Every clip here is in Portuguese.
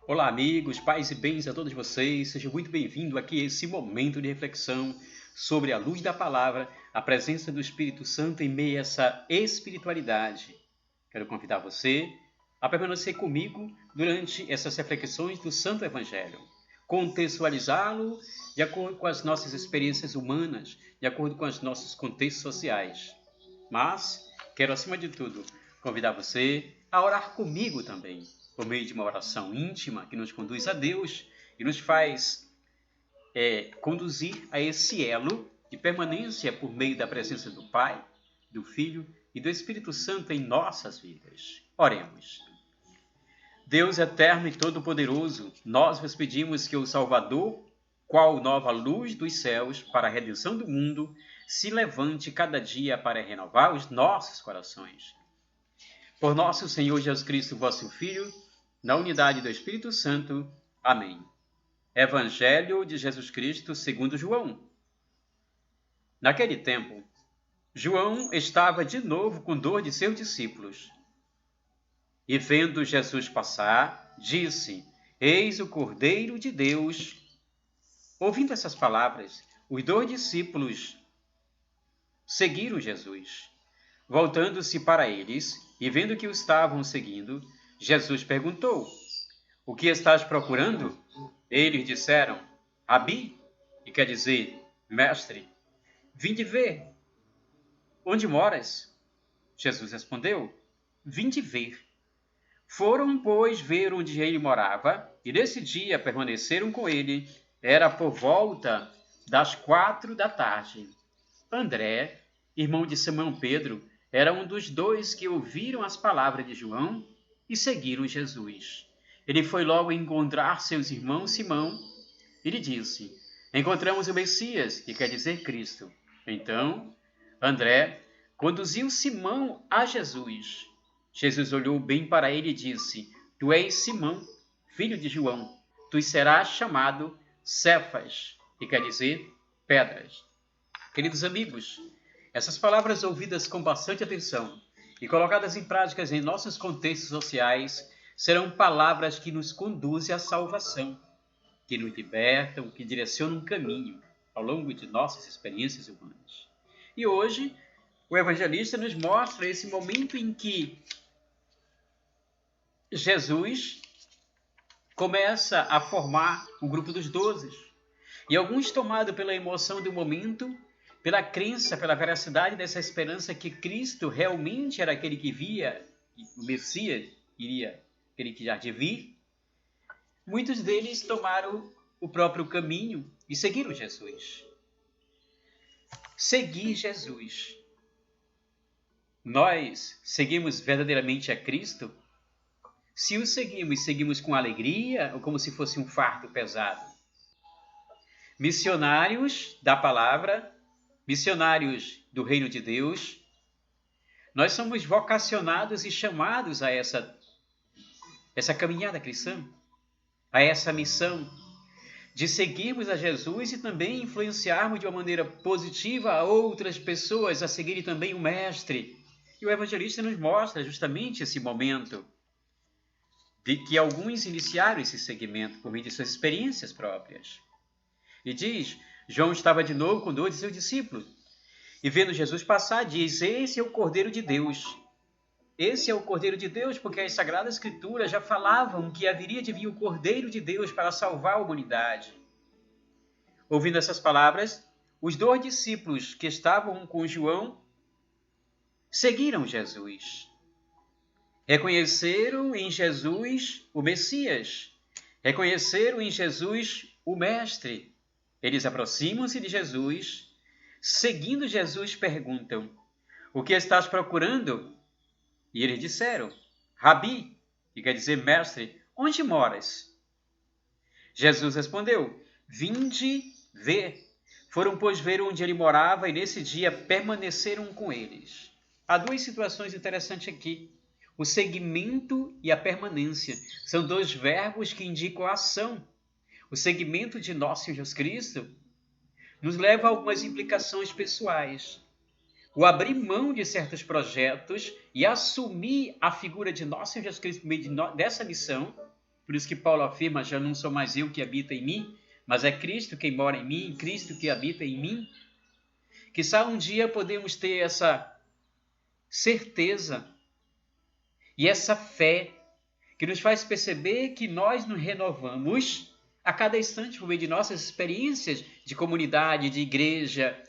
Olá, amigos, paz e bens a todos vocês. Seja muito bem-vindo aqui a esse momento de reflexão sobre a luz da palavra, a presença do Espírito Santo em meio a essa espiritualidade. Quero convidar você a permanecer comigo durante essas reflexões do Santo Evangelho, contextualizá-lo de acordo com as nossas experiências humanas, de acordo com os nossos contextos sociais. Mas quero, acima de tudo, convidar você a orar comigo também, por meio de uma oração íntima que nos conduz a Deus e nos faz conduzir a esse elo de permanência por meio da presença do Pai, do Filho e do Espírito Santo em nossas vidas. Oremos. Deus eterno e todo-poderoso, nós vos pedimos que o Salvador, qual nova luz dos céus para a redenção do mundo, se levante cada dia para renovar os nossos corações. Por nosso Senhor Jesus Cristo, vosso Filho, na unidade do Espírito Santo. Amém. Evangelho de Jesus Cristo segundo João. Naquele tempo, João estava de novo com 2 de seus discípulos. E vendo Jesus passar, disse: Eis o Cordeiro de Deus. Ouvindo essas palavras, os 2 discípulos seguiram Jesus. Voltando-se para eles e vendo que o estavam seguindo, Jesus perguntou: O que estás procurando? Eles disseram: Rabi, que quer dizer mestre, vinde ver. Onde moras? Jesus respondeu: Vinde ver. Foram, pois, ver onde ele morava, e nesse dia permaneceram com ele. Era por volta das 4 da tarde. André, irmão de Simão Pedro, era um dos 2 que ouviram as palavras de João e seguiram Jesus. Ele foi logo encontrar seus irmãos Simão e lhe disse: Encontramos o Messias, que quer dizer Cristo. Então, André conduziu Simão a Jesus. Jesus olhou bem para ele e disse: Tu és Simão, filho de João. Tu serás chamado Cefas, que quer dizer pedras. Queridos amigos, essas palavras ouvidas com bastante atenção e colocadas em práticas em nossos contextos sociais serão palavras que nos conduzem à salvação, que nos libertam, que direcionam um caminho ao longo de nossas experiências humanas. E hoje, o evangelista nos mostra esse momento em que Jesus começa a formar o grupo dos 12. E alguns, tomados pela emoção do momento, pela crença, pela veracidade dessa esperança que Cristo realmente era aquele que via, o Messias iria, aquele que já de vir, muitos deles tomaram o próprio caminho e seguiram Jesus. Seguir Jesus. Nós seguimos verdadeiramente a Cristo? Se o seguimos com alegria ou como se fosse um fardo pesado? Missionários da palavra, missionários do reino de Deus, nós somos vocacionados e chamados a essa caminhada cristã, a essa missão de seguirmos a Jesus e também influenciarmos de uma maneira positiva a outras pessoas a seguirem também o Mestre. E o evangelista nos mostra justamente esse momento de que alguns iniciaram esse segmento por meio de suas experiências próprias. E diz, João estava de novo com 2 de seus discípulos. E vendo Jesus passar, diz: Esse é o Cordeiro de Deus. Esse é o Cordeiro de Deus, porque as Sagradas Escrituras já falavam que haveria de vir o Cordeiro de Deus para salvar a humanidade. Ouvindo essas palavras, os 2 discípulos que estavam com João seguiram Jesus. Reconheceram em Jesus o Messias. Reconheceram em Jesus o Mestre. Eles aproximam-se de Jesus. Seguindo Jesus, perguntam: O que estás procurando? E eles disseram: Rabi, que quer dizer mestre, onde moras? Jesus respondeu: Vinde ver. Foram, pois, ver onde ele morava e nesse dia permaneceram com eles. Há 2 situações interessantes aqui. O seguimento e a permanência são 2 verbos que indicam a ação. O seguimento de nosso Jesus Cristo nos leva a algumas implicações pessoais. O abrir mão de certos projetos e assumir a figura de nosso Jesus Cristo por meio dessa missão Por isso que Paulo afirma, já não sou mais eu que habita em mim, mas é Cristo quem mora em mim, Cristo que habita em mim. Quizá um dia podemos ter essa certeza e essa fé que nos faz perceber que nós nos renovamos a cada instante por meio de nossas experiências de comunidade, de igreja,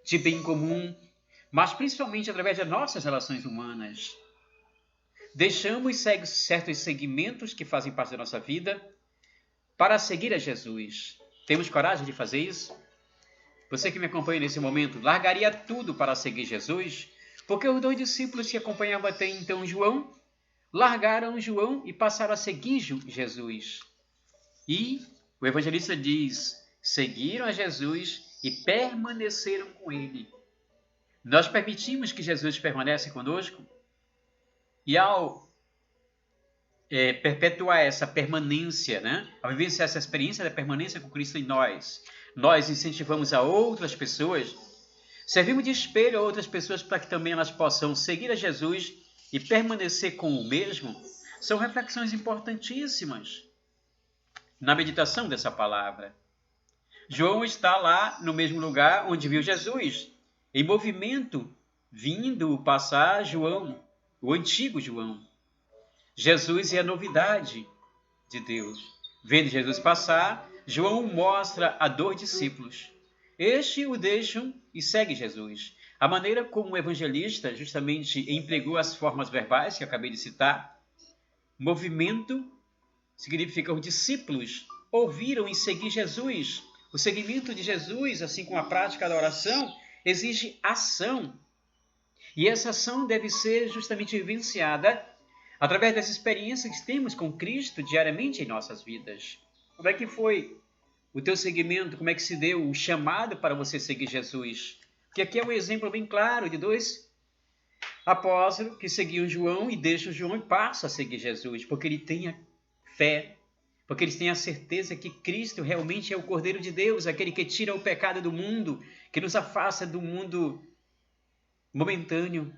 de bem comum, mas principalmente através das nossas relações humanas. Deixamos certos segmentos que fazem parte da nossa vida para seguir a Jesus. Temos coragem de fazer isso? Você que me acompanha nesse momento, largaria tudo para seguir Jesus? Porque os 2 discípulos que acompanhavam até então João, largaram João e passaram a seguir Jesus. E o evangelista diz, seguiram a Jesus e permaneceram com ele. Nós permitimos que Jesus permaneça conosco? E ao perpetuar essa permanência, ao vivenciar essa experiência da permanência com Cristo em nós incentivamos a outras pessoas, servimos de espelho a outras pessoas para que também elas possam seguir a Jesus e permanecer com o mesmo, são reflexões importantíssimas na meditação dessa palavra. João está lá no mesmo lugar onde viu Jesus, em movimento, vindo passar João, o antigo João. Jesus é a novidade de Deus. Vendo Jesus passar, João mostra a 2 discípulos. Este o deixam e segue Jesus. A maneira como o evangelista justamente empregou as formas verbais que eu acabei de citar, movimento significa os discípulos ouviram e seguir Jesus. O seguimento de Jesus, assim como a prática da oração, exige ação. E essa ação deve ser justamente vivenciada através das experiências que temos com Cristo diariamente em nossas vidas. Como é que foi o teu seguimento? Como é que se deu o chamado para você seguir Jesus? Porque aqui é um exemplo bem claro de 2 apóstolos que seguiam João e deixam João e passam a seguir Jesus, porque ele tem a fé, porque eles têm a certeza que Cristo realmente é o Cordeiro de Deus, aquele que tira o pecado do mundo, que nos afasta do mundo momentâneo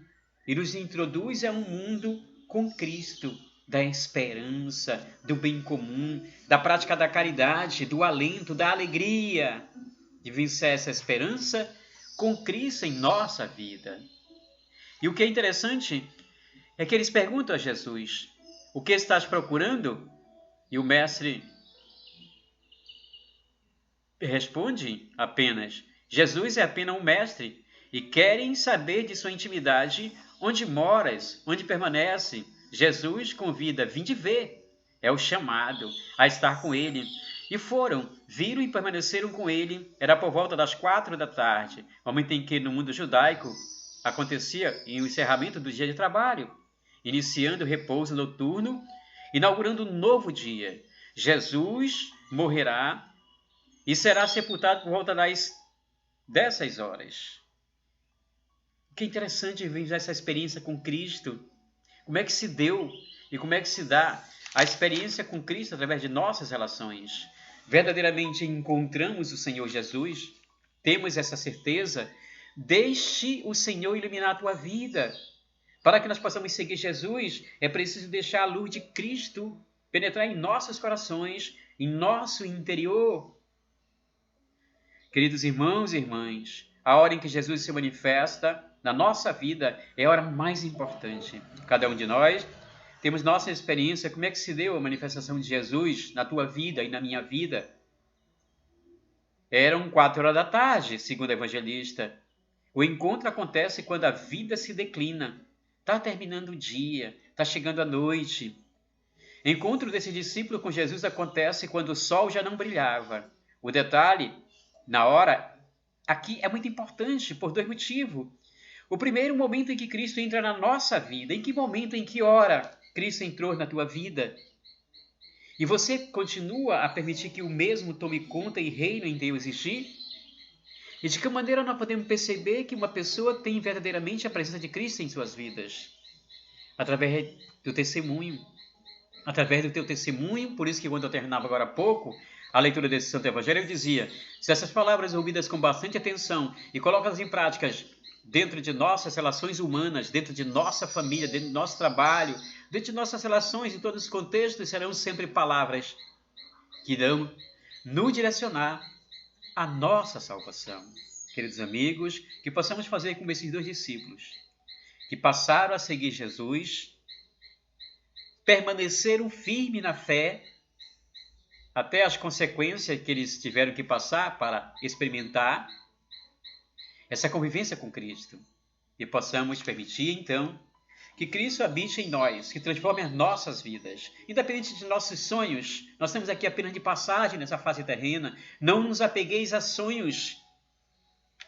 e nos introduz a um mundo com Cristo, da esperança, do bem comum, da prática da caridade, do alento, da alegria, de vencer essa esperança com Cristo em nossa vida. E o que é interessante é que eles perguntam a Jesus, o que estás procurando? E o mestre responde apenas, Jesus é apenas um mestre e querem saber de sua intimidade, onde moras, onde permanece. Jesus convida, vinde ver, é o chamado a estar com ele. E foram, viram e permaneceram com ele. Era por volta das 4 da tarde, momento em que no mundo judaico acontecia o encerramento do dia de trabalho, iniciando o repouso noturno, inaugurando um novo dia. Jesus morrerá e será sepultado por volta das 10 horas. Que interessante ver essa experiência com Cristo. Como é que se deu e como é que se dá a experiência com Cristo através de nossas relações? Verdadeiramente encontramos o Senhor Jesus? Temos essa certeza? Deixe o Senhor iluminar a tua vida. Para que nós possamos seguir Jesus, é preciso deixar a luz de Cristo penetrar em nossos corações, em nosso interior. Queridos irmãos e irmãs, a hora em que Jesus se manifesta na nossa vida é a hora mais importante. Cada um de nós temos nossa experiência. Como é que se deu a manifestação de Jesus na tua vida e na minha vida? Eram 4 horas da tarde, segundo o evangelista. O encontro acontece quando a vida se declina. Está terminando o dia, está chegando a noite. O encontro desse discípulo com Jesus acontece quando o sol já não brilhava. O detalhe, na hora, aqui é muito importante por 2 motivos. O primeiro, o momento em que Cristo entra na nossa vida. Em que momento, em que hora Cristo entrou na tua vida? E você continua a permitir que o mesmo tome conta e reine em teu existir? E de que maneira nós podemos perceber que uma pessoa tem verdadeiramente a presença de Cristo em suas vidas? Através do testemunho. Através do teu testemunho, por isso que quando eu terminava agora há pouco a leitura desse Santo Evangelho, eu dizia, se essas palavras ouvidas com bastante atenção e colocadas em práticas dentro de nossas relações humanas, dentro de nossa família, dentro do nosso trabalho, dentro de nossas relações, em todos os contextos, serão sempre palavras que irão nos direcionar à nossa salvação. Queridos amigos, que possamos fazer como esses dois discípulos, que passaram a seguir Jesus, permaneceram firmes na fé, até as consequências que eles tiveram que passar para experimentar essa convivência com Cristo. E possamos permitir, então, que Cristo habite em nós, que transforme as nossas vidas. Independente de nossos sonhos, nós estamos aqui apenas de passagem nessa fase terrena. Não nos apegueis a sonhos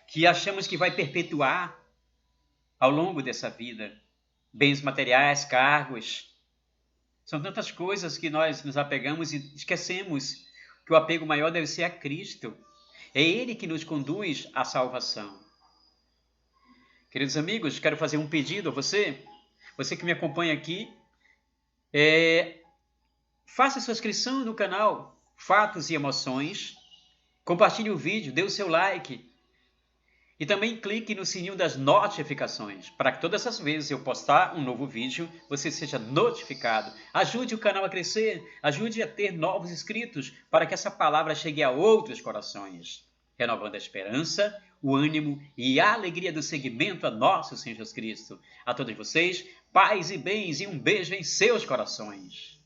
que achamos que vai perpetuar ao longo dessa vida. Bens materiais, cargos. São tantas coisas que nós nos apegamos e esquecemos que o apego maior deve ser a Cristo. É Ele que nos conduz à salvação. Queridos amigos, quero fazer um pedido a você. Você que me acompanha aqui, faça sua inscrição no canal Fatos e Emoções, compartilhe o vídeo, dê o seu like e também clique no sininho das notificações, para que todas as vezes eu postar um novo vídeo, você seja notificado. Ajude o canal a crescer, ajude a ter novos inscritos, para que essa palavra chegue a outros corações, renovando a esperança, o ânimo e a alegria do seguimento a nosso Senhor Jesus Cristo. A todos vocês, paz e bens e um beijo em seus corações.